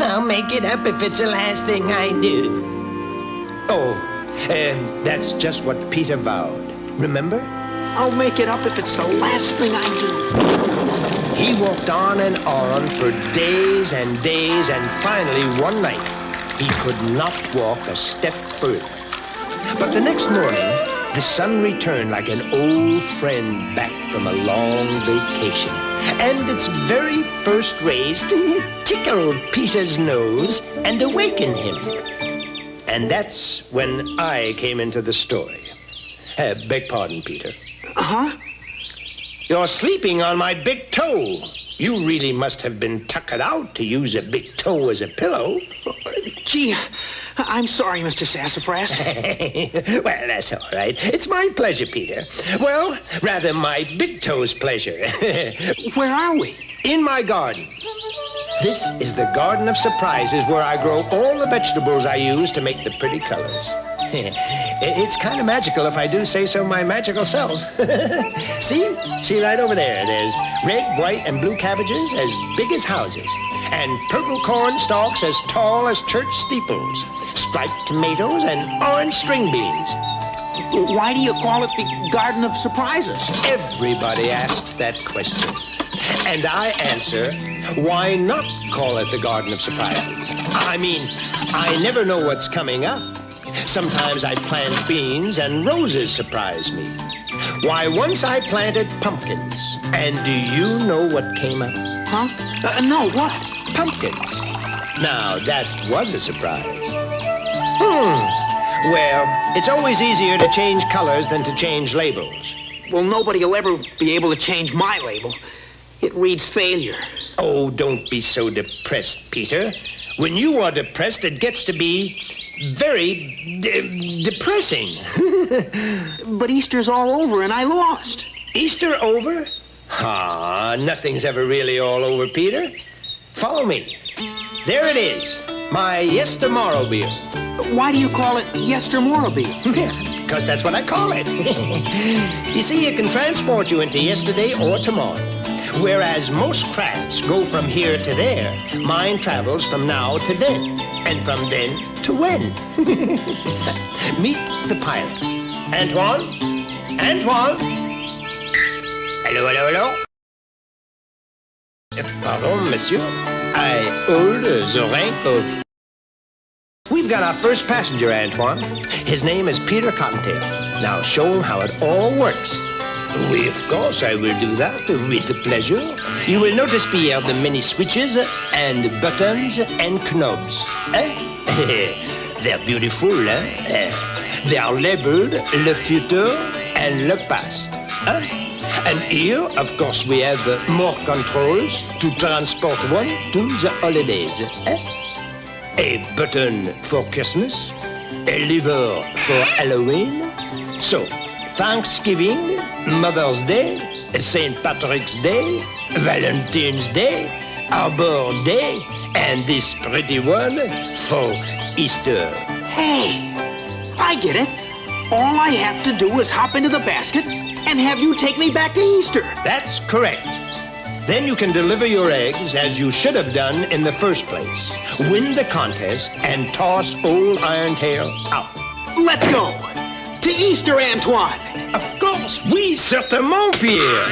I'll make it up if it's the last thing I do. Oh, that's just what Peter vowed. Remember? I'll make it up if it's the last thing I do. He walked on and on for days and days, and finally one night, he could not walk a step further. But the next morning, the sun returned like an old friend back from a long vacation. And its very first rays tickled Peter's nose and awakened him. And that's when I came into the story. Beg pardon, Peter. Huh? You're sleeping on my big toe. You really must have been tuckered out to use a big toe as a pillow. Gee, I'm sorry, Mr. Sassafras. Well, that's all right. It's my pleasure, Peter. Well, rather my big toe's pleasure. Where are we? In my garden. This is the Garden of Surprises, where I grow all the vegetables I use to make the pretty colors. It's kind of magical, if I do say so my magical self. See right over there. There's red, white, and blue cabbages as big as houses, and purple corn stalks as tall as church steeples, striped tomatoes, and orange string beans. Why do you call it the Garden of Surprises? Everybody asks that question. And I answer, why not call it the Garden of Surprises? I mean, I never know what's coming up. Sometimes I plant beans and roses surprise me. Why, once I planted pumpkins. And do you know what came up? Huh? No, what? Pumpkins. Now, that was a surprise. Well, it's always easier to change colors than to change labels. Well, nobody will ever be able to change my label. It reads failure. Oh, don't be so depressed, Peter. When you are depressed, it gets to be very depressing. But Easter's all over and I lost. Easter over? Nothing's ever really all over, Peter. Follow me. There it is, my yestermorrowbile. Why do you call it yestermorrowbile? Because that's what I call it. You see, it can transport you into yesterday or tomorrow. Whereas most crafts go from here to there, mine travels from now to then, and from then to when. Meet the pilot. Antoine? Antoine? Hello? Pardon, monsieur. I hold the rank of... We've got our first passenger, Antoine. His name is Peter Cottontail. Now show him how it all works. Oui, of course, I will do that with pleasure. You will notice, Pierre, the many switches and buttons and knobs. They're beautiful, eh? They are labeled le futur and le past. And here, of course, we have more controls to transport one to the holidays. A button for Christmas, a lever for Halloween. So, Thanksgiving, Mother's Day, St. Patrick's Day, Valentine's Day, Arbor Day, and this pretty one for Easter. Hey, I get it. All I have to do is hop into the basket and have you take me back to Easter. That's correct. Then you can deliver your eggs as you should have done in the first place. Win the contest and toss old Irontail out. Let's go. To Easter, Antoine. Of course, oui, certainement, Pierre.